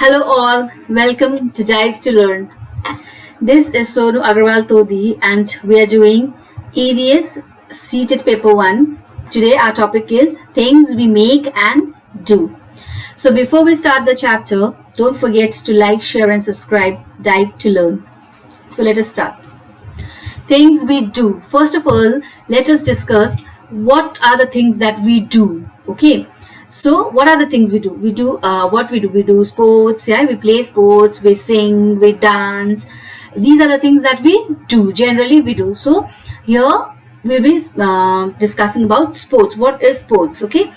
Hello all, welcome to Dive to Learn. This is Sonu Agarwal Todi and we are doing EVS Seated Paper 1. Today our topic is Things We Make and Do. So before we start the chapter, don't forget to like, share and subscribe Dive to Learn. So let us start. Things we do. First of all, let us discuss what are the things that we do. Okay. So what are the things we do? We do what we do. We do sports. Yeah, we play sports. We sing. We dance. These are the things that we do. Generally, we do. So here we'll be discussing about sports. What is sports? Okay.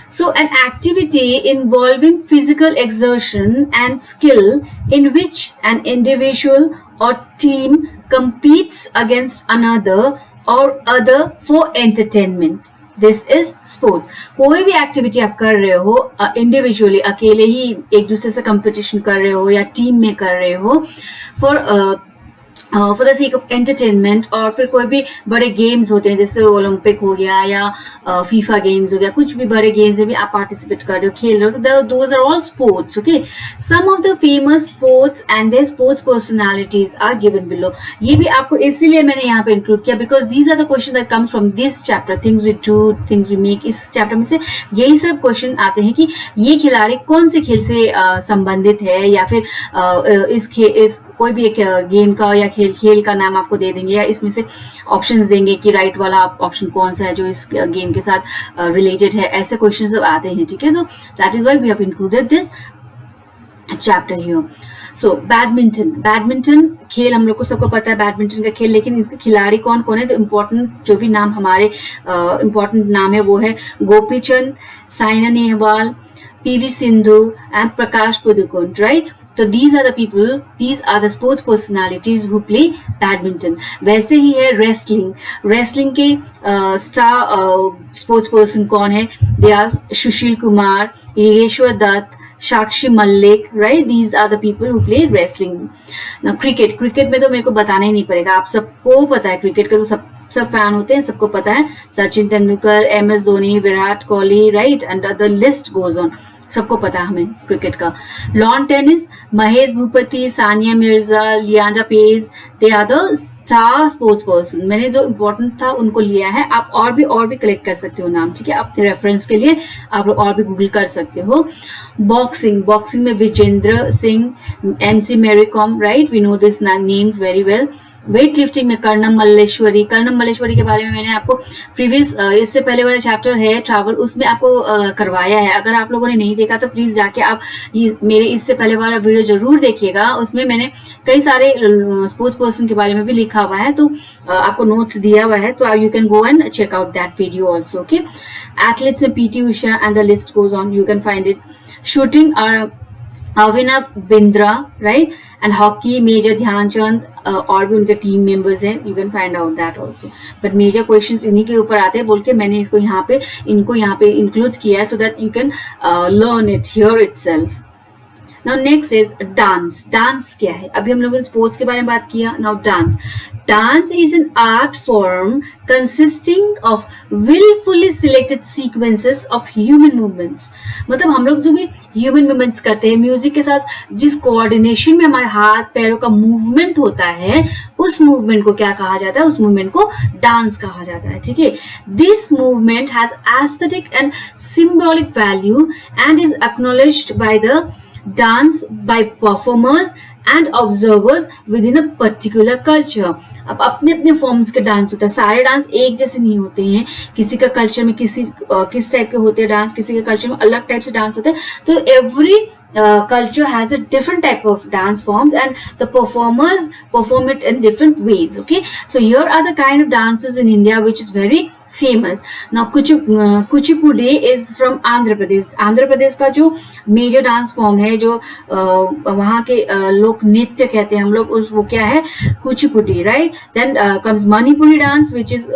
So an activity involving physical exertion and skill in which an individual or team competes against another or other for entertainment. This is sports. कोई भी activity आप कर रहे हो individually अकेले ही एक दूसरे से कंपटीशन कर रहे हो या टीम में कर रहे हो for the sake of entertainment, और फिर कोई भी बड़े गेम्स होते हैं जैसे ओलंपिक हो गया या फीफा गेम्स हो गया, कुछ भी बड़े गेम्स में भी आप पार्टिसिपेट कर रहे हो, खेल रहे हो, तो those are all sports. Okay, some of the famous sports and their sports personalities are given below. ये भी आपको इसीलिए मैंने यहाँ पे इंक्लूड किया because these are the question that comes from this chapter, things we do, things we make. इस chapter में से यही सब क्वेश्चन आते हैं कि ये खिलाड़ी कौन से खेल से संबंधित है, या फिर इस कोई भी एक गेम का या खेल का नाम आपको दे देंगे, या इसमें से ऑप्शंस देंगे कि राइट वाला ऑप्शन कौन सा है जो इस गेम के साथ रिलेटेड है. ऐसे क्वेश्चन सब आते हैं. ठीक है, तो that is why we have included this chapter here. So badminton खेल हम लोग को सबको पता है, बैडमिंटन का खेल, लेकिन इसके खिलाड़ी कौन कौन है. तो इम्पोर्टेंट जो भी नाम हमारे इम्पोर्टेंट नाम है वो है गोपी चंद, साइना नेहवाल, पीवी सिंधु एंड प्रकाश पदुकोण. राइट, तो these are the people, these are the sports personalities who play badminton. वैसे ही है रेसलिंग के स्टार स्पोर्ट्स पर्सन कौन है. They are Sushil Kumar, Yogeshwar Dutt, Sakshi Malik. Right, these are the people who play wrestling. Now cricket में तो मेरे को बताना ही नहीं पड़ेगा, आप सबको पता है क्रिकेट का, तो सब फैन होते हैं, सबको पता है. Sachin Tendulkar, MS Dhoni, Virat Kohli. Right, and the list goes on. सबको पता है हमें क्रिकेट का. Lawn tennis, Mahesh Bhupathi, Sania Mirza, Leander Paes, they are the star sports person. मैंने जो इम्पोर्टेंट था उनको लिया है. आप और भी कलेक्ट कर सकते हो नाम. ठीक है, अपने रेफरेंस के लिए आप लोग और भी गूगल कर सकते हो. बॉक्सिंग में Vijender Singh, MC Mary Kom. Right, we know this names very well. Weight lifting में कर्णम मल्लेश्वरी के बारे में मैंने आपको प्रीवियस इससे पहले वाला चैप्टर है ट्रैवल, उसमें आपको करवाया है. अगर आप लोगों ने नहीं देखा तो प्लीज जाके आप मेरे इससे पहले वाला वीडियो जरूर देखिएगा. उसमें मैंने कई सारे स्पोर्ट्स पर्सन के बारे में भी लिखा हुआ है, तो आपको नोट्स दिया हुआ है, तो you can go and check out that video also. Okay, athletes में PT Usha and the list goes on, you can find it. Shooting Abhinav Bindra. Right, and hockey major Dhyanchand, और भी उनके टीम मेंबर्स हैं. You can find out that also. But major questions इन्हीं के ऊपर आते हैं बोल के मैंने इनको यहाँ पे इंक्लूड किया है, so that you can learn it here itself. Now next is dance क्या है. अभी हम लोगों ने स्पोर्ट्स के बारे में बात किया. Now dance is an art form consisting of willfully selected sequences of human movements. मतलब हम लोग जो भी ह्यूमन मूवमेंट्स करते हैं म्यूजिक के साथ, जिस कोऑर्डिनेशन में हमारे हाथ पैरों का मूवमेंट होता है, उस मूवमेंट को क्या कहा जाता है, उस मूवमेंट को डांस कहा जाता है. ठीक है, this movement has aesthetic and symbolic value and is acknowledged by the dance bye performers and observers with in a particular culture. अब अपने अपने फॉर्म्स के डांस होता है, सारे डांस एक जैसे नहीं होते हैं. किसी का कल्चर में किस टाइप के होते हैं डांस, किसी के कल्चर में अलग टाइप से डांस होते हैं. तो every culture has a different type of dance forms and the performers perform it in different ways. Okay, so here are the kind of dances in India which is very famous. Now Kuchipudi is from Andhra Pradesh का जो major dance form है, जो वहाँ के लोक नृत्य कहते हैं हम लोग, वो क्या है, Kuchipudi. Right, then comes Manipuri dance which is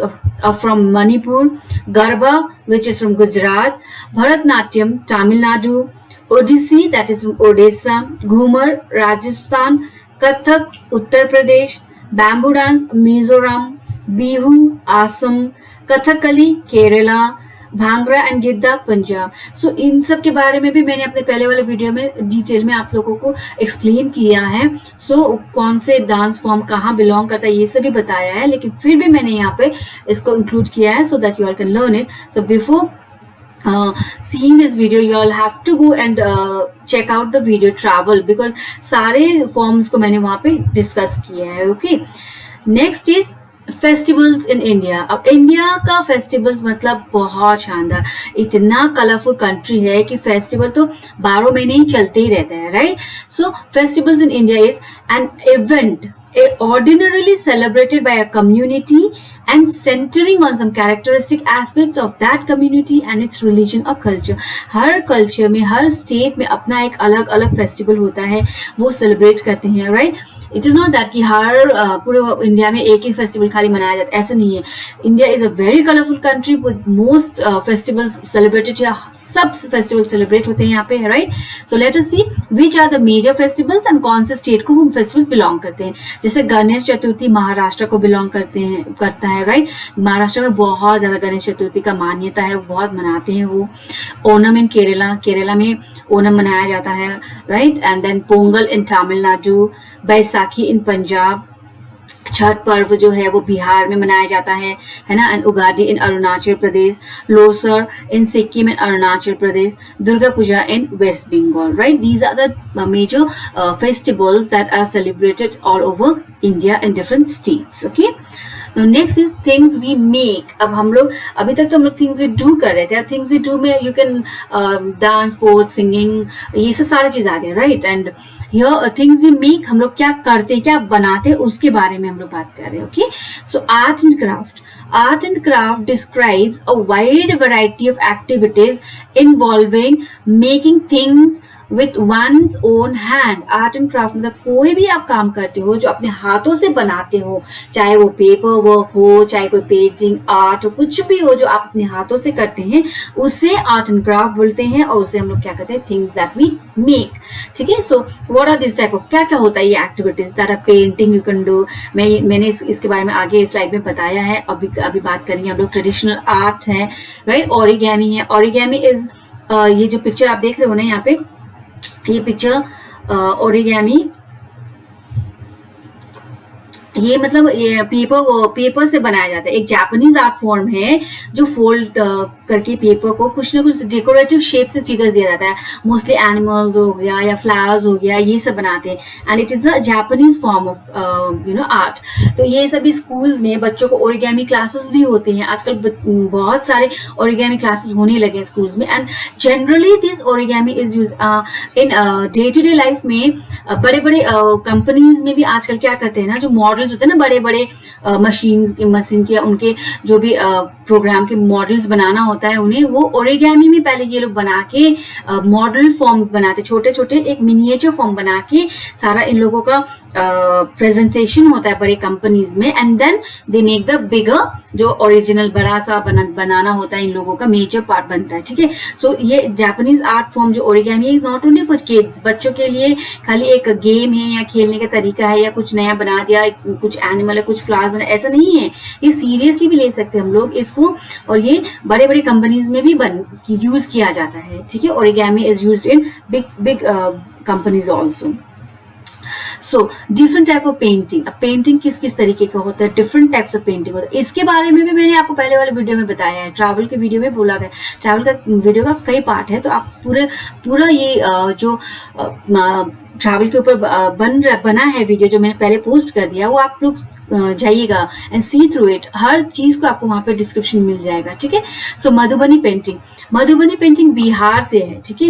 from Manipur, Garba which is from Gujarat, Bharatnatyam Tamil Nadu, Odissi that is from Odisha, Ghumar Rajasthan, Kathak Uttar Pradesh, Bamboo dance Mizoram, Bihu Assam, Kathakali Kerala, Bhangra and Giddha Punjab. So इन सब के बारे में भी मैंने अपने पहले वाले वीडियो में डिटेल में आप लोगों को एक्सप्लेन किया है। सो कौन से डांस फॉर्म कहाँ बिलोंग करता है ये सब भी बताया है, लेकिन फिर भी मैंने यहाँ पे इसको इंक्लूड किया है so that you all can learn it. So before seeing this video you all have to go and check out the video travel, because सारे फॉर्म्स को मैंने वहाँ पे डिस्कस किया है। Okay, next is festivals in India. अब India का festivals मतलब बहुत शानदार, इतना कलरफुल कंट्री है कि फेस्टिवल तो 12 महीने ही चलते ही रहते हैं, right. So festivals in India is an event ordinarily celebrated by a community and centering on some characteristic aspects of that community and its religion or culture। Her culture में, हर state में अपना एक अलग अलग फेस्टिवल होता है, वो celebrate करते हैं, right. It is not that कि हर पूरे इंडिया में एक ही फेस्टिवल खाली मनाया जाता है, ऐसा नहीं है। India is a very colourful country with most festivals celebrated, या सब फेस्टिवल सेलिब्रेट होते हैं यहाँ पे, right. So let us see which are the major festivals and कौन से स्टेट को वो फेस्टिवल्स बिलोंग करते हैं। जैसे गणेश चतुर्थी महाराष्ट्र को बिलोंग करता है, राइट। महाराष्ट्र में बहुत ज्यादा गणेश चतुर्थी का मान्यता है, वो बहुत मनाते हैं वो। ओणम इन केरला में ओणम मनाया जाता है, राइट। एंड देन पोंगल इन तमिलनाडु, बैसाखी इन पंजाब, छठ पर्व जो है वो बिहार में मनाया जाता है ना। And Ugadi in Arunachal Pradesh, Losar in Sikkim and Arunachal Pradesh, Durga Puja in West Bengal, right. These are the major festivals that are celebrated all over India in different states. Okay, next is things we make. अब हम लोग अभी तक तो हम लोग थिंग्स वी डू कर रहे थे। थिंग्स वी डू में you can dance, sports, singing, ये सब सारी चीज आ गया, right. And here things we make, हम लोग क्या करते, क्या बनाते, उसके बारे में हम लोग बात कर रहे हैं। Okay, so art and craft. Art and craft describes a wide variety of activities involving making things with one's own hand। Art and craft मतलब कोई भी आप काम करते हो जो अपने हाथों से बनाते हो, चाहे वो पेपर वर्क हो, चाहे कोई पेंटिंग, आर्ट हो, कुछ भी हो जो आप अपने हाथों से करते हैं, उसे आर्ट एंड क्राफ्ट बोलते हैं। और उसे हम लोग क्या कहते हैं, थिंग्स दैट वी मेक। ठीक है, so what are this type of, क्या क्या होता है ये activities that are painting you can do. मैंने इसके बारे में आगे स्लाइड में बताया है। अभी बात करेंगे हम लोग ट्रेडिशनल आर्ट है, राइट। ओरिगेमी है। ओरिगेमी इज ये जो पिक्चर आप देख रहे हो ना यहाँ पे, ये पिक्चर ओरिगेमी, ये मतलब ये पेपर से बनाया जाता है। एक जापानीज आर्ट फॉर्म है जो फोल्ड करके पेपर को कुछ ना कुछ डेकोरेटिव शेप से फिगर्स दिया जाता है। मोस्टली एनिमल्स हो गया या फ्लावर्स हो गया, ये सब बनाते हैं। And it is a Japanese form of art. तो ये सभी स्कूल्स में बच्चों को ओरिगेमी क्लासेस भी होते हैं। आजकल बहुत सारे ओरिगेमी क्लासेस होने लगे हैं स्कूल्स में। And generally this origami is use in day to day life में। बड़े बड़े कंपनीज में भी आजकल क्या करते हैं ना, जो मॉडल्स होते हैं ना, बड़े बड़े मशीन के उनके जो भी प्रोग्राम के मॉडल्स बनाना होता है उन्हें, वो ओरिगेमी में पहले ये लोग बना के मॉडल फॉर्म बनाते, छोटे छोटे एक मिनिएचर फॉर्म बना के सारा इन लोगों का प्रेजेंटेशन होता है बड़े कंपनीज में। And then they make the bigger, जो ओरिजिनल बड़ा सा बनाना होता है इन लोगों का मेजर पार्ट बनता है। ठीक है, सो ये जापानीज आर्ट फॉर्म जो ओरिगेमी है, नॉट ओनली फॉर किड्स, बच्चों के लिए खाली एक गेम है या खेलने का तरीका है या कुछ नया बना दिया, कुछ एनिमल है, कुछ फ्लावर्स बना, ऐसा नहीं है। ये सीरियसली भी ले सकते हैं हम लोग इसको, और ये बड़े बड़े कंपनीज में भी यूज किया जाता है। ठीक है, origami is used in big companies also. So different type of painting. अब पेंटिंग किस किस तरीके का होता है, डिफरेंट टाइप्स ऑफ पेंटिंग होता है, इसके बारे में भी मैंने आपको पहले वाले वीडियो में बताया है। ट्रैवल के वीडियो में बोला गया, ट्रैवल का वीडियो का कई पार्ट है, तो आप पूरा ये जो ट्रैवल के ऊपर बना है वीडियो जो मैंने पहले पोस्ट कर दिया, वो आप लोग जाइएगा एंड सी थ्रू इट। हर चीज को आपको वहां पे डिस्क्रिप्शन मिल जाएगा। ठीक है, सो मधुबनी पेंटिंग बिहार से है। ठीक है,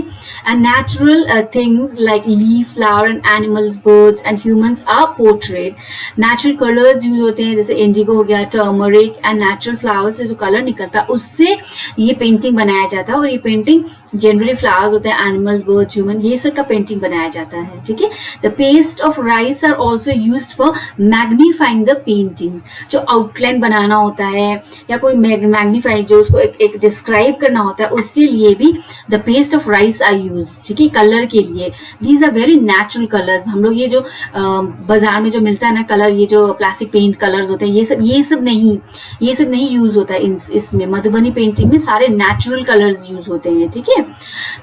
and natural things like leaf, flower and animals, birds and humans are portrayed. Natural colours use होते हैं, जैसे इंडिगो हो गया, टर्मरिक एंड नेचुरल फ्लावर से जो कलर निकलता है उससे ये पेंटिंग बनाया जाता है। और ये पेंटिंग जनरली फ्लावर्स होते हैं, एनिमल्स, बर्ड्स, ह्यूमन, ये सब का पेंटिंग बनाया जाता है। है, ठीक है. The paste of rice are also used for magnifying the painting. जो आउटलाइन बनाना होता है या कोई मैग्नीफाई जो उसको एक डिस्क्राइब करना होता है उसके लिए भी the paste of rice are use, ठीक है, कलर के लिए. These are very natural colours. हम लोग ये जो बाजार में जो मिलता है ना कलर, ये जो प्लास्टिक पेंट कलर्स होते हैं, ये सब नहीं यूज होता है इसमें. मधुबनी पेंटिंग में सारे नेचुरल कलर्स यूज होते हैं, ठीक है.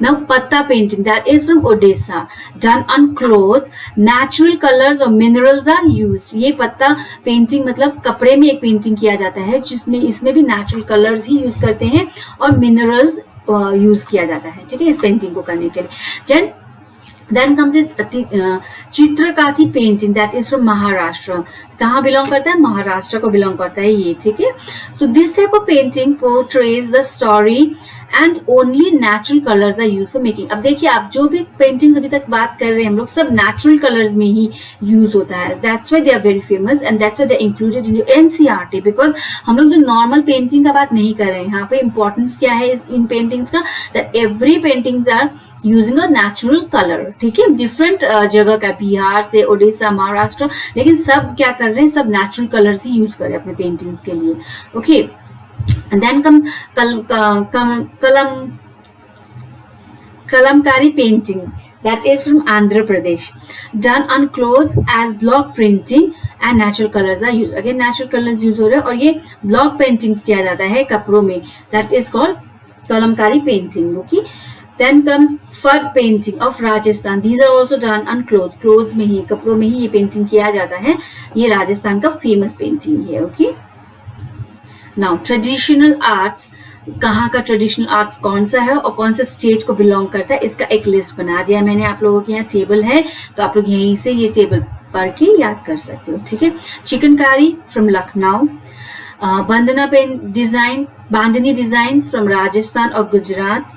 नाउ पत्ता painting that is from Odisha, done on clothes, natural colours और मिनरल्स आर यूज्ड. ये पत्ता पेंटिंग मतलब कपड़े में एक पेंटिंग किया जाता है जिसमें इसमें भी नेचुरल कलर्स ही यूज करते हैं और मिनरल्स यूज किया जाता है, ठीक है, इस पेंटिंग को करने के लिए. Then comes its Chitrakathi painting that is from Maharashtra. कहाँ बिलोंग करता है? महाराष्ट्र को बिलोंग करता है ये, ठीक है. So this type of painting portrays the story and only natural colours are use for making. अब देखिए आप जो भी पेंटिंग्स अभी तक बात कर रहे हैं हम लोग सब नेचुरल कलर्स में ही यूज होता है. That's why they are very famous and that's why they are included in NCERT. Because हम लोग जो नॉर्मल पेंटिंग का बात नहीं कर रहे हैं. यहाँ पे इंपॉर्टेंस क्या है इन पेंटिंग्स का? That every paintings are using a natural colour, ठीक है. डिफरेंट जगह का, बिहार से उड़ीसा, महाराष्ट्र, लेकिन सब क्या कर रहे हैं? सब नेचुरल कलर्स ही यूज कर रहे हैं अपने पेंटिंग्स के लिए, okay. And then comes kalamkari painting that is from Andhra Pradesh, done on clothes as block printing and natural colors are used. Again natural colors use हो रहे हैं और ये block paintings किया जाता है कपड़ों में. That is called kalamkari painting, okay. Then comes fur painting of Rajasthan. These are also done on clothes. Clothes में ही, कपड़ों में ही ये पेंटिंग किया जाता है. ये राजस्थान का फेमस पेंटिंग है, ओके. नाउ ट्रेडिशनल आर्ट्स, कहाँ का ट्रेडिशनल आर्ट्स कौन सा है और कौन सा स्टेट को बिलोंग करता है, इसका एक लिस्ट बना दिया मैंने. आप लोगों के यहाँ टेबल है तो आप लोग यहीं से ये टेबल पढ़ के याद कर सकते हो, ठीक है. Chikankari from Lucknow, Bandhani design from Rajasthan और Gujarat,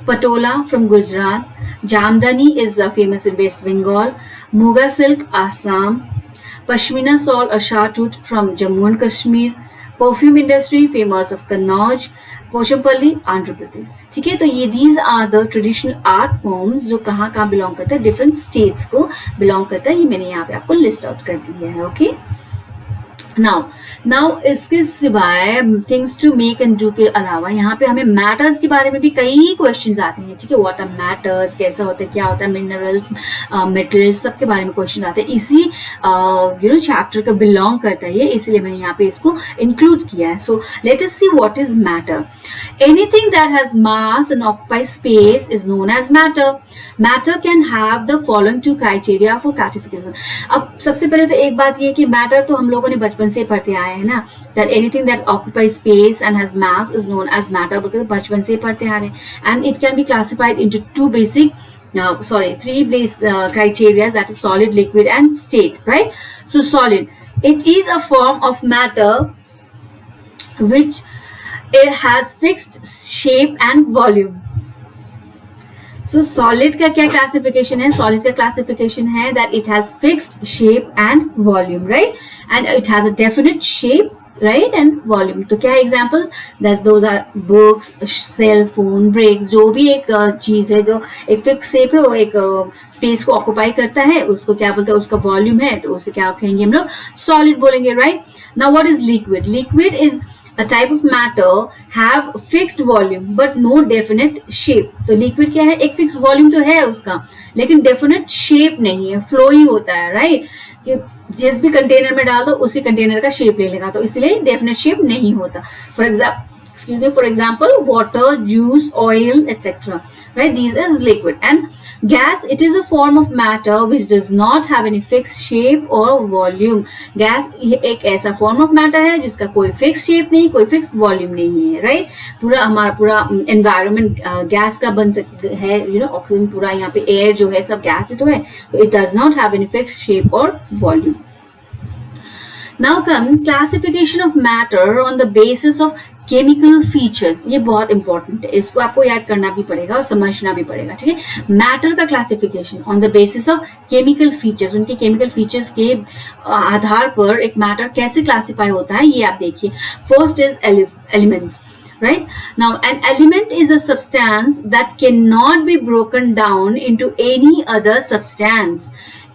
Patola from Gujarat, Jamdani is famous in West Bengal, Muga silk Assam, Pashmina shawl और Shahtoosh from Jammu and Kashmir, perfume industry famous of Kannauj, Pochampally Andhra Pradesh, ठीक है. तो ये these are the traditional art forms जो कहाँ कहाँ बिलोंग करता है, डिफरेंट स्टेट्स को बिलोंग करता है. ये मैंने यहाँ पे आपको लिस्ट आउट कर दिया है, ओके. नाउ इसके सिवाय things to make and do के अलावा यहाँ पे हमें मैटर्स के बारे में भी कई क्वेश्चंस आते हैं, ठीक है. व्हाट आर मैटर्स, कैसा होता है, क्या होता है, मिनरल्स, मेटल्स, सबके बारे में क्वेश्चन आते हैं. इसी चैप्टर का बिलोंग करता है ये, इसलिए मैंने यहाँ पे इसको इंक्लूड किया है. So let us see what is matter. Anything that has mass and occupy space is known as matter. Matter can have the following two criteria for classification. अब सबसे पहले तो एक बात ये कि मैटर तो हम लोगों ने बचपन से पढ़ते आए हैं ना, that anything that occupies space and has mass is known as matter, because बचपन से पढ़ते आ रहे हैं. And it can be classified into three basic criteria, that is solid, liquid and state, right? So solid, it is a form of matter which it has fixed shape and volume. So solid का क्या classification है? Solid का classification है that it has fixed shape and volume, right? And it has a definite shape, right? And volume. तो क्या examples? that those are books, cell phone, bricks. जो भी एक चीज है जो एक फिक्स शेप है, वो एक स्पेस को ऑक्यूपाई करता है, उसको क्या बोलते हैं? उसका वॉल्यूम है, तो उसे क्या कहेंगे हम लोग? सॉलिड बोलेंगे, right? Now what is liquid? Liquid is a type of matter have fixed volume but no definite shape. तो लिक्विड क्या है? एक फिक्स वॉल्यूम तो है उसका, लेकिन डेफिनेट शेप नहीं है, फ्लो ही होता है, राइट? कि जिस भी कंटेनर में डाल दो उसी कंटेनर का शेप ले लेगा, तो इसलिए डेफिनेट शेप नहीं होता. For example, water, juice, oil, etc. Right? These is liquid. And gas, it is a form of matter which does not have any fixed shape or volume. Gas एक ऐसा form of matter है जिसका कोई fixed shape नहीं, कोई fixed volume नहीं है, right? हमारा पूरा environment gas का बन सकता है, ऑक्सीजन पूरा यहाँ पे air जो है सब gas ही तो है, तो it does not have any fixed shape or volume. Now comes classification of matter on the basis of chemical features. ये बहुत इंपॉर्टेंट है, इसको आपको याद करना भी पड़ेगा और समझना भी पड़ेगा, ठीक है. मैटर का classification on the basis of chemical features, उनके केमिकल फीचर्स के आधार पर एक मैटर कैसे क्लासिफाई होता है, ये आप देखिए. First is elements. right? Now, an element is a substance that cannot be broken down into any other substance.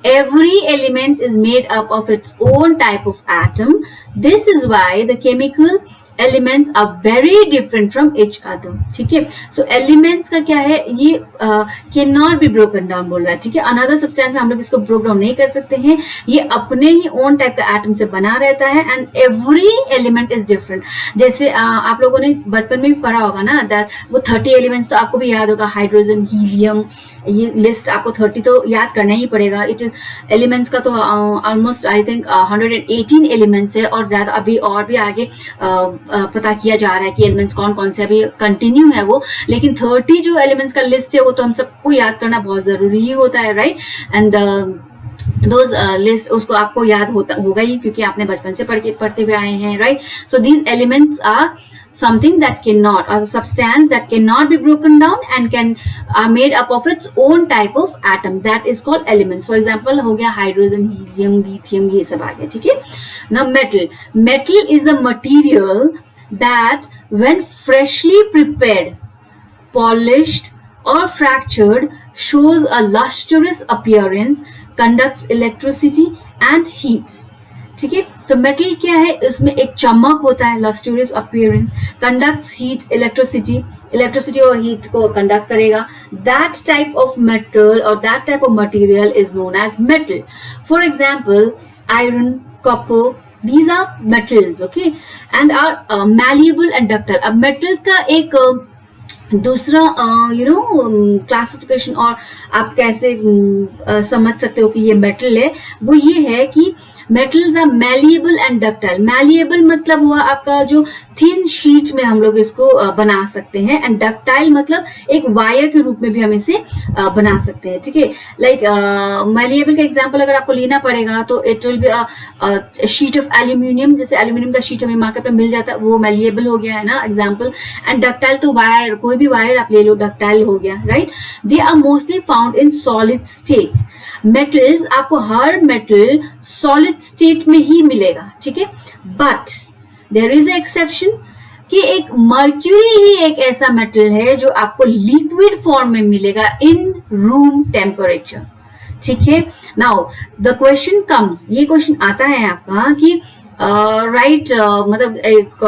Every element is made up of its own type of atom. This is why the chemical elements are very different from each other. ठीक है, so elements का क्या है, ये cannot be broken down बोल रहा है. ठीक है, another substance में हम लोग इसको break down नहीं कर सकते हैं, ये अपने ही own type का atom से बना रहता है and every element is different. जैसे आप लोगों ने बचपन में भी पढ़ा होगा ना, that वो 30 elements तो आपको भी याद होगा, हाइड्रोजन, हीलियम, ये लिस्ट आपको 30 तो याद करना ही पड़ेगा. इट इज एलिमेंट्स का तो ऑलमोस्ट आई थिंक 118 एलिमेंट्स है और ज्यादा अभी और भी आगे पता किया जा रहा है कि एलिमेंट्स कौन कौन से, अभी कंटिन्यू है वो, लेकिन 30 जो एलिमेंट्स का लिस्ट है वो तो हम सबको याद करना बहुत जरूरी ही होता है, राइट? एंड दोज लिस्ट उसको आपको याद होगा ही क्योंकि आपने बचपन से पढ़ते हुए आए हैं, right? So these elements are something that cannot, or a substance that cannot be broken down and are made up of its own type of atom. That is called elements. For example, हो गया hydrogen, helium, lithium, ये सब आ गया. ठीक है. Now metal is a material that when freshly prepared, polished or fractured shows a lustrous appearance, conducts electricity and heat. ठीक है, तो मेटल क्या है, इसमें एक चमक होता है, lustrous appearance, conducts heat, electricity और हीट को कंडक्ट करेगा. दैट टाइप ऑफ मेटल और that type of material is known as metal. For example iron, copper, these are metals, okay, and are malleable and ductile. अब metal का एक दूसरा classification और आप कैसे समझ सकते हो कि ये मेटल है, वो ये है कि metals are malleable and ductile. Malleable मतलब हुआ आपका जो थिन शीट में हम लोग इसको बना सकते हैं, एंड डक्टाइल मतलब एक वायर के रूप में भी हम इसे बना सकते हैं. ठीक है, लाइक मैलिएबल का एग्जांपल अगर आपको लेना पड़ेगा तो it will be sheet of aluminium. जैसे एल्यूमिनियम का शीट हमें मार्केट में मिल जाता है, वो मैलिएबल हो गया है ना एग्जाम्पल. एंड डक्टाइल तो वायर, कोई भी वायर आप ले लो, डक्टाइल हो गया, right? They are mostly found in solid state. Metals, आपको हर मेटल सॉलिड स्टेट में ही मिलेगा. ठीक है, बट देयर इज एक्सेप्शन कि एक मर्क्यूरी ही एक ऐसा मेटल है जो आपको लिक्विड फॉर्म में मिलेगा इन रूम टेम्परेचर. ठीक है, नाउ द क्वेश्चन कम्स, ये क्वेश्चन आता है आपका कि राइट मतलब एक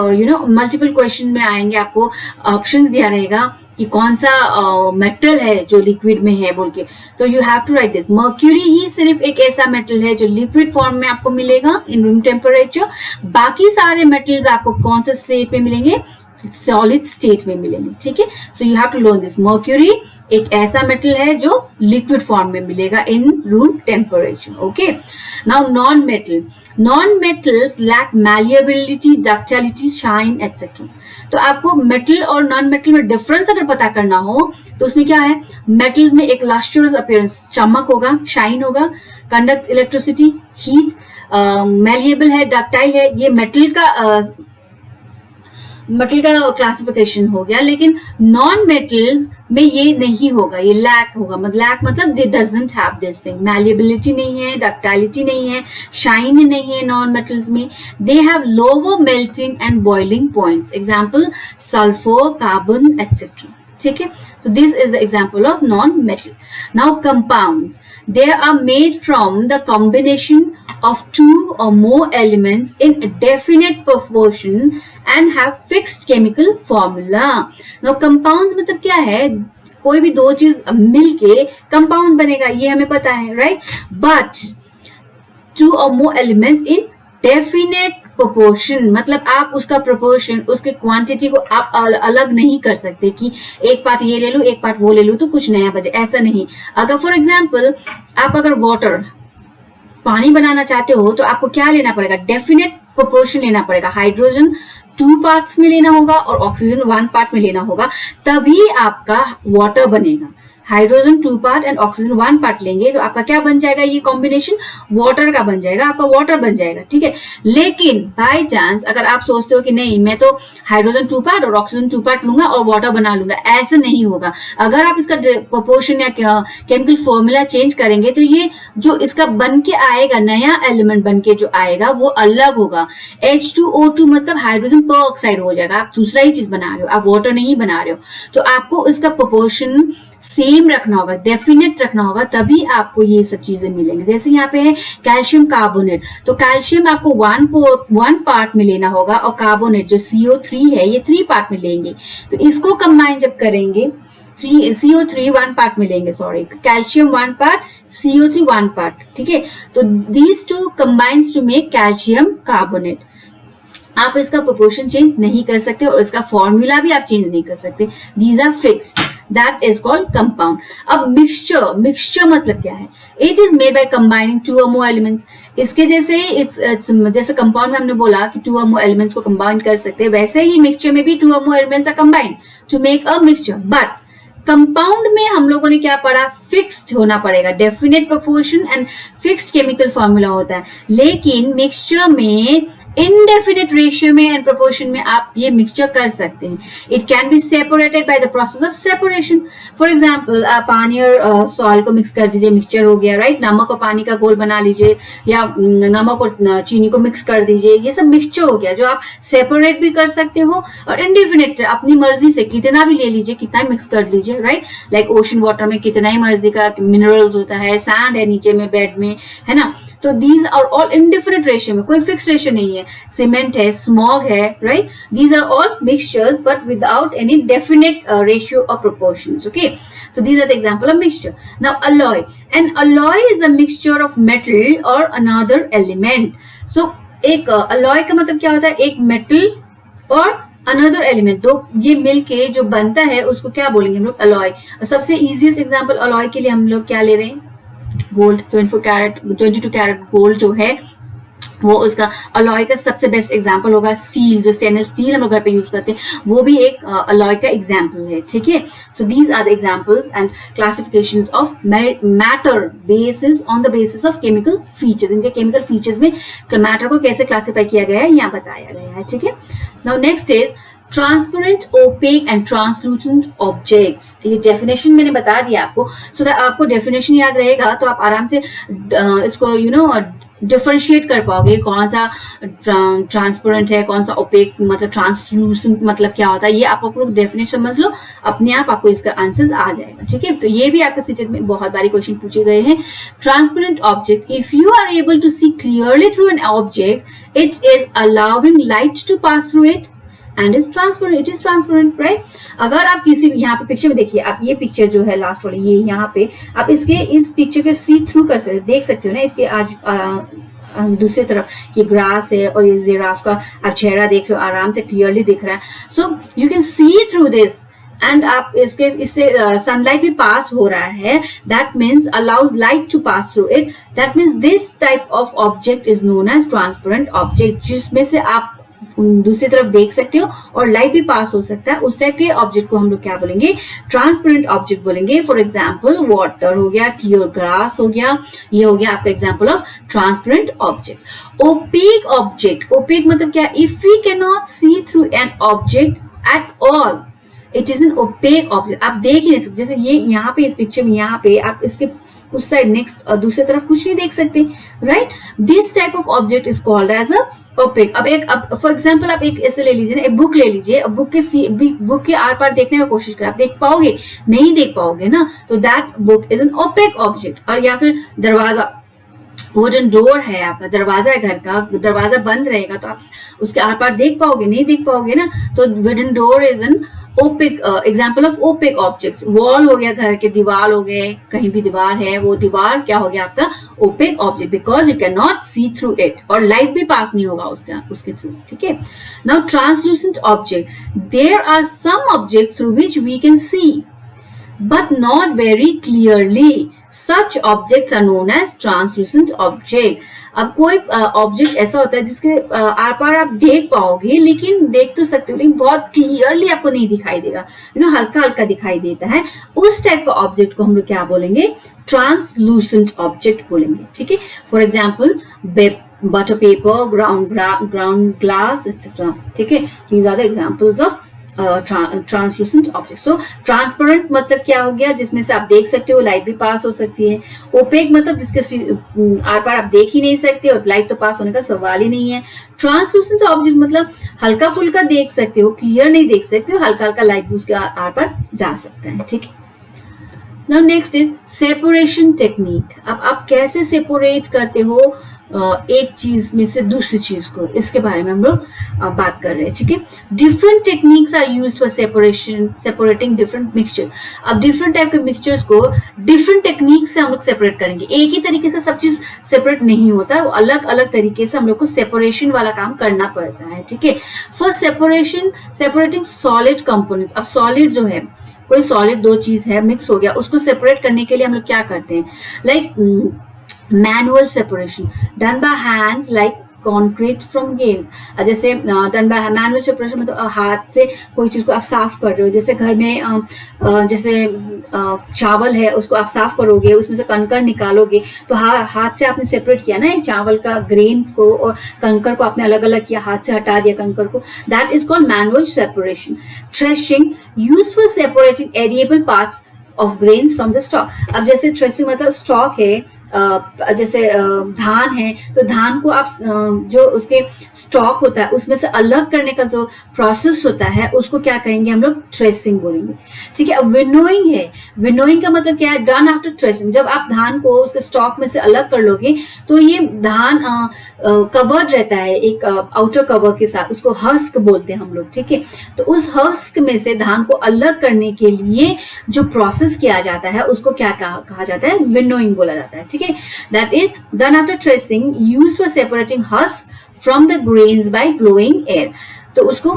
मल्टीपल क्वेश्चन में आएंगे, आपको ऑप्शंस दिया रहेगा कि कौन सा मेटल है जो लिक्विड में है बोल के. तो you have to write this. Mercury ही सिर्फ एक ऐसा मेटल है जो लिक्विड फॉर्म में आपको मिलेगा इन रूम टेम्परेचर. बाकी सारे मेटल्स आपको कौन से स्टेट में मिलेंगे, सॉलिड स्टेट में मिलेंगे. ठीक है, so you have to learn this. Mercury एक ऐसा मेटल है जो लिक्विड फॉर्म में मिलेगा in room temperature. Okay, now non metals lack malleability, ductility, shine etcetera. तो आपको मेटल और नॉन मेटल में डिफरेंस अगर पता करना हो तो उसमें क्या है, मेटल्स में एक लस्ट्रियस अपीयरेंस, चमक होगा, शाइन होगा, कंडक्ट इलेक्ट्रिसिटी, हीट, मैलिएबल है, डक्टाइल है. ये मेटल का क्लासिफिकेशन हो गया. लेकिन नॉन मेटल्स में ये नहीं होगा, ये लैक होगा. लैक मतलब दे doesn't have this thing. Malleability नहीं है, डक्टाइलिटी नहीं है, शाइन नहीं है नॉन मेटल्स में. They have lower melting and boiling points. Example sulphur, carbon etcetera. ठीक है, so this is the example of non-metal. Now compounds, they are made from the combination of two or more elements in a definite proportion and have fixed chemical formula. Now compounds मतलब क्या है, कोई भी दो चीज मिलके compound बनेगा, ये हमें पता है, right? But two or more elements in definite proportion मतलब आप उसका प्रोपोर्शन, उसके क्वांटिटी को आप अलग नहीं कर सकते कि एक पार्ट ये ले लूं, एक पार्ट वो ले लूं तो कुछ नया बचे, ऐसा नहीं. अगर फॉर एग्जांपल आप अगर वाटर, पानी बनाना चाहते हो तो आपको क्या लेना पड़ेगा, डेफिनेट प्रोपोर्शन लेना पड़ेगा. हाइड्रोजन 2 पार्ट्स में लेना होगा और ऑक्सीजन 1 पार्ट में लेना होगा, तभी आपका वाटर बनेगा. Hydrogen 2 part and oxygen 1 part लेंगे तो आपका क्या बन जाएगा, ये कॉम्बिनेशन वाटर का बन जाएगा, आपका वाटर बन जाएगा, ठीक है। लेकिन बाय चांस अगर आप सोचते हो कि नहीं मैं तो हाइड्रोजन 2 पार्ट और ऑक्सीजन 2 पार्ट लूंगा और वाटर बना लूंगा, ऐसे नहीं होगा। अगर आप इसका प्रोपोर्शन या केमिकल फॉर्मूला चेंज करेंगे तो ये जो इसका बन के आएगा, नया एलिमेंट बन के जो आएगा वो अलग होगा। H2O2 मतलब हाइड्रोजन पर ऑक्साइड हो जाएगा, आप दूसरा ही चीज बना रहे हो, आप वाटर नहीं बना रहे हो। तो आपको इसका प्रोपोर्शन सेम रखना होगा, डेफिनेट रखना होगा, तभी आपको ये सब चीजें मिलेंगी। जैसे यहाँ पे है कैल्शियम कार्बोनेट, तो कैल्शियम आपको 1 पार्ट में लेना होगा और कार्बोनेट जो CO3 है ये 3 पार्ट में लेंगे। तो इसको कंबाइन जब करेंगे CO3 1 पार्ट में लेंगे, sorry calcium 1 part CO3 1 part, ठीक है। तो these two combines to make calcium carbonate. आप इसका प्रोपोर्शन चेंज नहीं कर सकते और इसका फॉर्मूला भी आप चेंज नहीं कर सकते, these are fixed, that is called compound. अब मिक्सचर मतलब क्या है, it is made by combining 2 or more elements. इसके जैसे जैसे कंपाउंड में हमने बोला कि 2 or more एलिमेंट्स को कंबाइन कर सकते हैं, वैसे ही मिक्सचर में भी 2 or more elements are combined to make a mixture. But compound में हम लोगों ने क्या पढ़ा, फिक्स्ड होना पड़ेगा, definite proportion and fixed chemical formula होता है। लेकिन मिक्सचर में इनडेफिनेट रेशियो में एंड प्रोपोर्शन में आप ये मिक्सचर कर सकते हैं। It can be separated by the process of separation. For example आप पानी और सॉल्ट को मिक्स कर दीजिए, मिक्सचर हो गया, राइट। नमक और पानी का घोल बना लीजिए या नमक और चीनी को मिक्स कर दीजिए, ये सब मिक्सचर हो गया जो आप सेपरेट भी कर सकते हो और इनडेफिनेट अपनी मर्जी से कितना भी ले लीजिए, कितना मिक्स कर लीजिए, राइट। लाइक ओशन वाटर में कितना ही मर्जी का मिनरल्स होता है, सैंड है नीचे में बेड में, है ना। तो these are all indifferent ratio में, कोई फिक्स रेशियो नहीं है। सीमेंट है, स्मॉग है, right. These are all mixtures but without any definite ratio और proportions, okay. So these are the example of mixture. Now alloy, an alloy is a mixture of metal or another element. So एक alloy का मतलब क्या होता है, एक metal और another element, दो ये मिलके जो बनता है उसको क्या बोलेंगे हम लोग, अलॉय। सबसे इजीएस्ट एग्जांपल अलॉय के लिए हम लोग क्या ले रहे हैं, गोल्ड। 22 कैरेट गोल्ड जो है वो उसका अलॉय का सबसे बेस्ट एग्जांपल होगा। स्टील, जो स्टेनलेस स्टील हम लोग घर पे यूज करते हैं, वो भी एक अलॉय का एग्जांपल है, ठीक है। So these are the examples and classifications of matter basis on the basis of chemical features. इनके केमिकल फीचर्स में मैटर को कैसे क्लासिफाई किया गया है यहाँ बताया गया है, ठीक है। Now next is transparent, opaque and translucent objects. ये डेफिनेशन मैंने बता दिया आपको, सो दैट आपको डेफिनेशन याद रहेगा तो आप आराम से इसको डिफरेंशिएट कर पाओगे, कौन सा ट्रांसपेरेंट है, कौन सा ओपेक मतलब ट्रांसलूसेंट मतलब क्या होता है। ये आप लोग डेफिनेशन समझ लो, अपने आप आपको इसका आंसर आ जाएगा, ठीक है। तो ये भी आपके सीटेट में बहुत बारी क्वेश्चन पूछे गए हैं। Transparent object, if you are able to see clearly through an object, it is allowing light to pass through it and is transparent, it is transparent, right। अगर आप किसी यहाँ पे पिक्चर में देखिए, आप ये पिक्चर जो है लास्ट वाली, ये यहाँ पे आप इस पिक्चर के सी थ्रू कर सकते, देख सकते हो ना। इसके आज दूसरी तरफ ये ग्रास है और ये जिराफ का आप चेहरा देख रहे हो, आराम से क्लियरली दिख रहा है। So you can see through this and आप इससे सनलाइट भी पास हो रहा है, that means allows light to pass through it, that means this type of object is known as transparent object, जिसमें से आप दूसरी तरफ देख सकते हो और लाइट भी पास हो सकता है। उस टाइप के ऑब्जेक्ट को हम लोग क्या बोलेंगे, ट्रांसपेरेंट ऑब्जेक्ट बोलेंगे। फॉर एग्जांपल वाटर हो गया, क्लियर ग्लास हो गया, ये हो गया आपका example of transparent object. Opaque object, opaque मतलब क्या, if we can not see through an object at all, it is an opaque object. आप देख ही नहीं सकते, जैसे ये यहाँ पे इस पिक्चर में यहाँ पे आप इसके उस साइड नेक्स्ट दूसरी तरफ कुछ नहीं देख सकते, right. This type of object is called as a opaque. अब फॉर एग्जांपल आप एक ऐसे ले लीजिए ना, एक बुक ले लीजिए, बुक के आर पार देखने का कोशिश करें, आप देख पाओगे, नहीं देख पाओगे ना, तो that book is an opaque object. और या फिर दरवाजा, वुडन डोर है आपका, दरवाजा है घर का, दरवाजा बंद रहेगा तो आप उसके आर पार देख पाओगे, नहीं देख पाओगे ना, तो wooden door is an OPEC example of opaque objects. Wall हो गया, घर के दीवार हो गए, कहीं भी दीवार है, वो दीवार क्या हो गया आपका opaque object, because you can not see through it और लाइट भी पास नहीं होगा उसके थ्रू, ठीक है। Now translucent object, there are some object through which we can see, but not very clearly. Such objects are known as translucent object. अब कोई object ऐसा होता है जिसके आर पार आप देख पाओगे, लेकिन देख तो सकते हो लेकिन बहुत क्लियरली आपको नहीं दिखाई देगा, हल्का हल्का दिखाई देता है, उस टाइप का ऑब्जेक्ट को हम लोग क्या बोलेंगे, ट्रांसलूसेंट ऑब्जेक्ट बोलेंगे. ठीक है, for example butter paper, ground glass etcetera. ठीक है, these are the examples of translucent object. So transparent मतलब क्या हो गया, जिसमें से आप देख सकते हो, लाइट भी पास हो सकती है. ओपेक मतलब जिसके आर पार आप देख ही नहीं सकते और लाइट तो पास होने का सवाल ही नहीं है. ट्रांसलूसेंट ऑब्जेक्ट मतलब हल्का फुल्का देख सकते हो, क्लियर नहीं देख सकते हो, हल्का हल्का लाइट भी उसके आर पार जा सकता है. ठीक है, now next is separation technique. अब आप कैसे सेपरेट करते हो एक चीज में से दूसरी चीज को, इसके बारे में हम लोग बात कर रहे हैं. ठीक है, different techniques are used for separating different mixtures. अब डिफरेंट टाइप के मिक्सचर्स को डिफरेंट टेक्निक से हम लोग सेपरेट करेंगे. एक ही तरीके से सब चीज सेपरेट नहीं होता है, वो अलग अलग तरीके से हम लोग को सेपरेशन वाला काम करना पड़ता है. ठीक है, फर्स्ट सेपरेटिंग सॉलिड कंपोनेंट्स. अब सॉलिड जो है, कोई सॉलिड दो चीज है मिक्स हो गया, उसको सेपरेट करने के लिए हम लोग क्या करते हैं, like manual separation done by hands like concrete from grains. जैसे done by manual separation मतलब हाथ से कोई चीज को आप साफ कर रहे हो, जैसे घर में जैसे चावल है उसको आप साफ करोगे, उसमें से कंकर निकालोगे, तो हाथ से आपने सेपरेट किया ना एक चावल का ग्रेन को, और कंकर को आपने अलग अलग किया, हाथ से हटा दिया कंकर को. That is called manual separation. Threshing used for separating edible parts of grains from the stock. अब जैसे थ्रेशिंग मतलब स्टॉक है, जैसे धान है, तो धान को आप जो उसके स्टॉक होता है उसमें से अलग करने का जो प्रोसेस होता है उसको क्या कहेंगे हम लोग, थ्रेसिंग बोलेंगे. ठीक है, अब विनोइंग है. विनोइंग का मतलब क्या है, डन आफ्टर थ्रेसिंग. जब आप धान को उसके स्टॉक में से अलग कर लोगे तो ये धान कवर्ड रहता है एक आउटर कवर के साथ, उसको हस्क बोलते हैं हम लोग. ठीक है, तो उस हस्क में से धान को अलग करने के लिए जो प्रोसेस किया जाता है उसको क्या कहा जाता है, विनोइंग बोला जाता है. ठीक है, that is done after threshing, used for separating husk from the grains by blowing air. तो उसको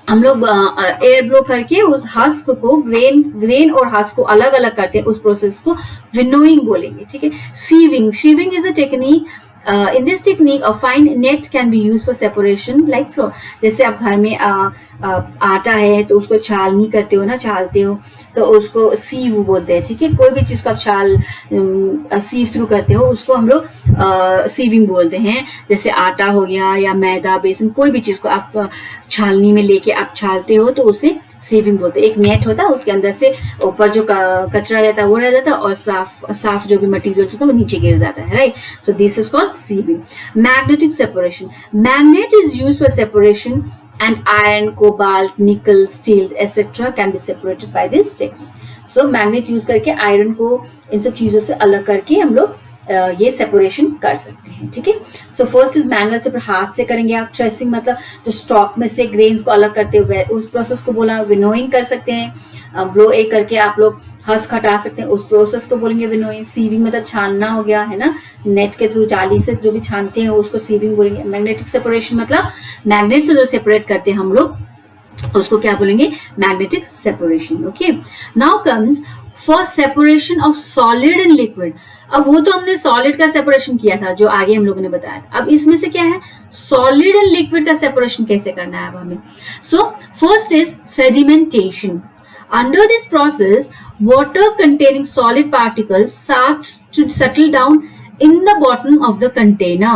हम लोग एयर ब्लो करके उस हस्क को, ग्रेन और हस्क को अलग अलग करते हैं, उस प्रोसेस को विनोइंग बोलेंगे. ठीक है, sieving is a technique. In this technique, a fine net can be used for separation like flour. जैसे आप घर में आटा है तो उसको छालनी करते हो ना, छालते हो, तो उसको सीव बोलते हैं. ठीक है, कोई भी चीज को आप सीव थ्रू करते हो उसको हम लोग सीविंग बोलते हैं. जैसे आटा हो गया या मैदा, बेसन, कोई भी चीज को आप छालनी में लेके आप छालते हो तो उसे सीविंग बोलते हैं. एक नेट होता है, उसके अंदर से ऊपर जो कचरा रहता है वो रह जाता है, और साफ जो भी मटेरियल होता है वो नीचे गिर जाता है. Right, so this is called sieving. Magnetic separation. Magnet is used for separation and iron, cobalt, nickel, steel, etc. can be separated by this technique. So magnet use करके आयरन को इन सब चीजों से अलग करके हम लोग ये सेपरेशन कर सकते हैं. ठीक है, so first is manual separate, हाथ से करेंगे आप. थ्रेसिंग मतलब जो स्टॉक में से ग्रेन्स को अलग करते हुए उस प्रोसेस को बोला. विनोइंग कर सकते हैं, ब्लो ए करके आप लोग हस्क हटा सकते हैं, उस प्रोसेस को बोलेंगे विनोइंग. सीविंग मतलब छानना हो गया है ना, नेट के थ्रू जाली से जो भी छानते हैं उसको सीविंग बोलेंगे. मैग्नेटिक सेपरेशन मतलब मैग्नेट से जो सेपरेट करते हैं हम लोग उसको क्या बोलेंगे, magnetic separation. Okay, now comes for separation of solid and liquid. अब वो तो हमने सॉलिड का सेपरेशन किया था जो आगे हम लोगों ने बताया था. अब इसमें से क्या है, सॉलिड एंड लिक्विड का सेपरेशन कैसे करना है अब हमें. So first is sedimentation. Under this process, water containing solid particles starts to settle down in the bottom of the container.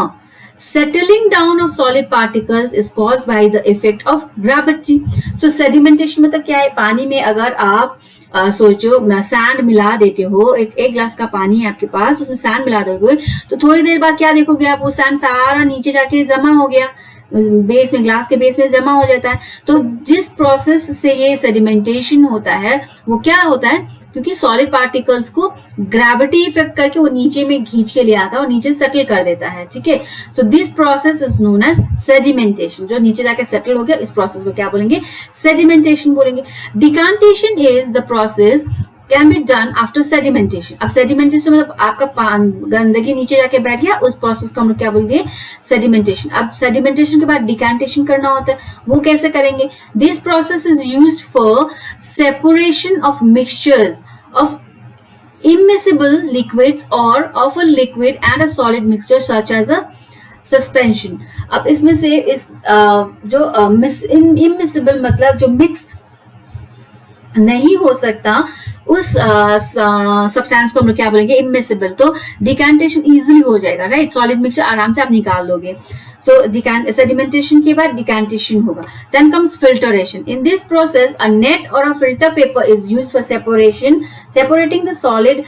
Settling down of solid particles is caused by the effect of gravity. So sedimentation मतलब क्या है, पानी में अगर आप सोचो sand मिला देते हो, एक ग्लास का पानी है आपके पास, उसमें सैंड मिला दोगे तो थोड़ी देर बाद क्या देखोगे आप, वो सैंड सारा नीचे जाके जमा हो गया, बेस में, ग्लास के बेस में जमा हो जाता है. तो जिस प्रोसेस से ये सेडिमेंटेशन होता है वो क्या होता है, क्योंकि सॉलिड पार्टिकल्स को ग्रेविटी इफेक्ट करके वो नीचे में खींच के ले आता है और नीचे सेटल कर देता है. ठीक है, so this process is known as sedimentation. जो नीचे जाके सेटल हो गया, इस प्रोसेस को क्या बोलेंगे, सेडिमेंटेशन बोलेंगे. Decantation is the process can be done after sedimentation. अब सेडिमेंटेशन मतलब आपका गंदगी नीचे जाके बैठ गया, उस प्रोसेस को हम लोग क्या बोलते हैं, सेडिमेंटेशन। अब सेडिमेंटेशन के बाद डिकैंटेशन करना होता है, वो कैसे करेंगे? This process is used for separation of mixtures of immiscible liquids or of a liquid and a solid mixture such as a suspension। अब इसमें से इस जो immiscible मतलब जो मिक्स नहीं हो सकता उस सब्सटेंस को हम लोग क्या बोलेंगे, इमिसिबल। तो डिकैंटेशन इजीली हो जाएगा, राइट, सॉलिड मिक्सचर आराम से आप निकाल लोगे। सो सेडिमेंटेशन के बाद डिकैंटेशन होगा। Then comes filtration. In this process a net और a filter paper is used for separating the solid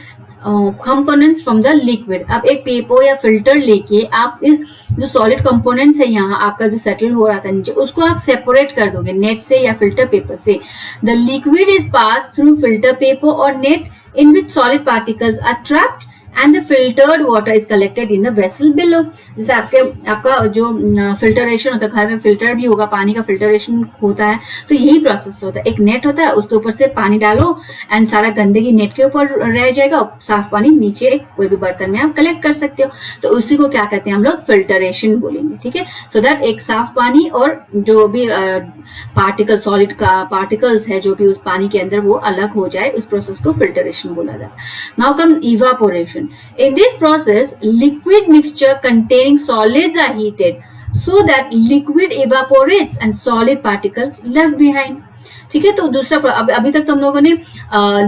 components from the liquid. अब एक पेपर या फिल्टर लेके आप इस जो सॉलिड कंपोनेंट्स है यहाँ आपका जो सेटल हो रहा था नीचे, उसको आप सेपरेट कर दोगे नेट से या फिल्टर पेपर से। The liquid is pass through filter paper और net in which solid particles are trapped and the filtered water is collected in the vessel below। जैसे आपका जो फिल्टरेशन होता है, घर में फिल्टर भी होगा, पानी का फिल्टरेशन होता है, तो यही प्रोसेस होता है। एक नेट होता है, उसके ऊपर से पानी डालो एंड सारा गंदगी नेट के ऊपर रह जाएगा, साफ पानी नीचे एक कोई भी बर्तन में आप कलेक्ट कर सकते हो। तो उसी को क्या कहते हैं हम लोग, फिल्टरेशन बोलेंगे, ठीक है। सो दैट एक साफ पानी और जो भी पार्टिकल सॉलिड का पार्टिकल्स है जो भी उस पानी के अंदर, वो अलग हो जाए, उस प्रोसेस को फिल्टरेशन बोला जाता है। Now comes evaporation. In this process, liquid mixture containing solids are heated so that liquid evaporates and solid particles left behind। ठीक है, तो दूसरा अभी तक तो हम लोगों ने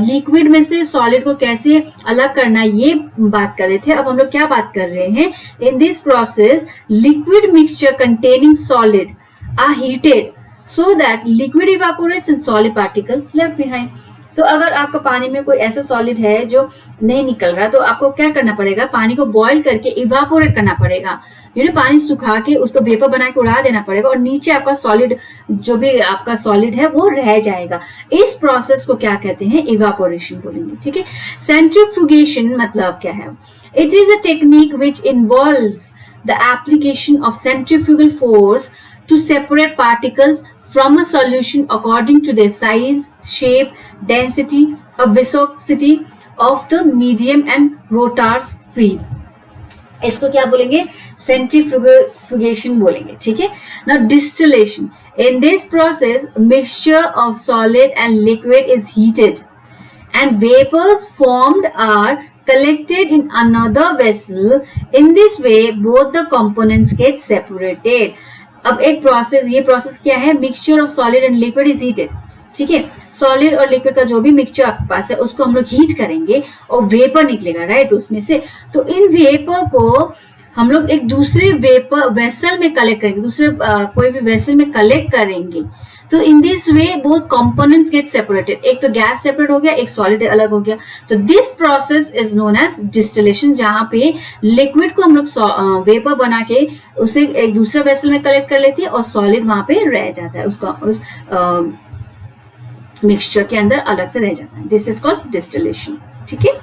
लिक्विड में से सॉलिड को कैसे अलग करना है ये बात कर रहे थे। अब हम लोग क्या बात कर रहे हैं, in this process liquid mixture containing solid are heated so that liquid evaporates and solid particles left behind। तो अगर आपका पानी में कोई ऐसा सॉलिड है जो नहीं निकल रहा, तो आपको क्या करना पड़ेगा, पानी को बॉईल करके इवापोरेट करना पड़ेगा, पानी सुखा के उसको वेपर बना के उड़ा देना पड़ेगा और नीचे आपका सॉलिड जो भी आपका सॉलिड है वो रह जाएगा। इस प्रोसेस को क्या कहते हैं, इवापोरेशन बोलेंगे, ठीक है। सेंट्रीफ्यूगेशन मतलब क्या है, it is a technique which involves the application of centrifugal force to separate particles from a solution according to their size, shape, density, or viscosity of the medium and rotor speed। इसको क्या बोलेंगे, centrifugation बोलेंगे, ठीक है ना। Distillation, in this process mixture of solid and liquid is heated and vapors formed are collected in another vessel। In this way both the components get separated। अब एक process, ये प्रोसेस क्या है, mixture of solid and liquid is heated, ठीक है। Solid और liquid का जो भी मिक्सचर आपके पास है उसको हम लोग हीट करेंगे और वेपर निकलेगा, राइट, उसमें से। तो इन वेपर को हम लोग एक दूसरे वेपर वेसल में कलेक्ट करेंगे, दूसरे कोई भी वेसल में कलेक्ट करेंगे। तो in this way both components get separated, एक तो गैस सेपरेट हो गया, एक सॉलिड अलग हो गया। तो this process is known as distillation, जहां पे लिक्विड को हम लोग वेपर बना के उसे एक दूसरे वेसल में कलेक्ट कर लेते हैं और सॉलिड वहां पे रह जाता है, उसका उस मिक्सचर के अंदर अलग से रह जाता है। दिस इज कॉल्ड डिस्टिलेशन, ठीक है।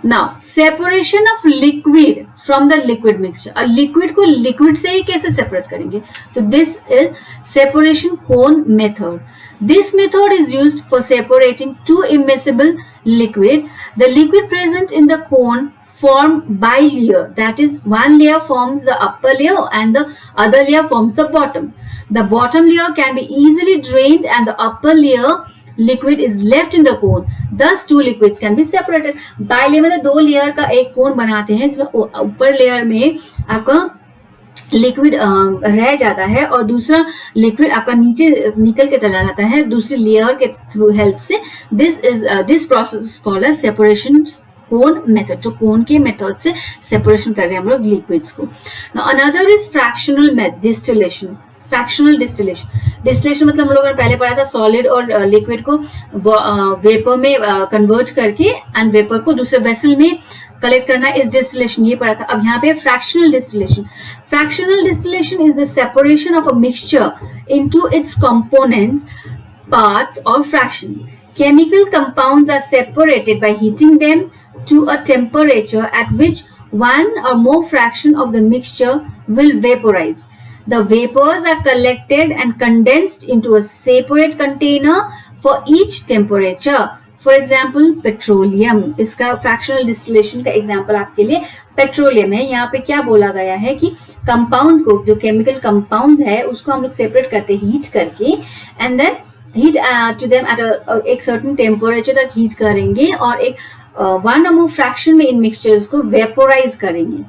Now separation of liquid from the liquid mixture। और लिक्विड को लिक्विड से ही कैसे सेपरेट करेंगे, तो this is separation cone method. This method is used for separating two immiscible liquid। The liquid present in the cone form bilayer, that is one layer forms the upper layer and the other layer forms the bottom। The bottom layer can be easily drained and the upper layer liquid is left in the cone, thus two liquids can be separated। Bilayer में दो layer का एक कोन बनाते हैं जिसमें ऊपर layer में आपका लिक्विड रह जाता है और दूसरा लिक्विड आपका नीचे निकल के चला जाता है दूसरी लेयर के थ्रू हेल्प से। This process called as separation cone method, जो कोन के मेथड से सेपरेशन कर रहे हैं हम लोग लिक्विड्स को। Another is fractional distillation. Fractional distillation मतलब हम लोगों ने पहले पढ़ा था सॉलिड और लिक्विड को वेपर में कन्वर्ट करके एंड वेपर को दूसरे वेसल में कलेक्ट करना इज डिस्टिलेशन, ये पढ़ा था। अब यहाँ पे fractional distillation. Fractional distillation is the separation of a mixture into its components, parts और fraction. Chemical compounds are separated by heating them to a temperature at which one or more fraction of the mixture will vaporize। The vapors are collected and condensed into a separate container for each temperature। For example petroleum, इसका fractional distillation का example आपके लिए petroleum है। यहाँ पे क्या बोला गया है कि कंपाउंड को, जो केमिकल कंपाउंड है उसको हम लोग सेपरेट करते हीट करके, and then heat to them at एक सर्टेन टेम्परेचर तक हीट करेंगे और एक 1 or more फ्रैक्शन में इन मिक्सचर्स को वेपोराइज करेंगे।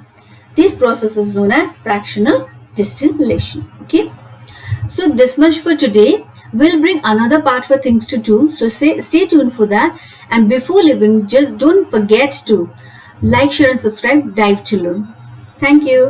This process is known as fractional distillation. Okay, so this much for today. We'll bring another part for things to do, so stay tuned for that. And before leaving, just don't forget to like, share and subscribe Dive to Learn. Thank you.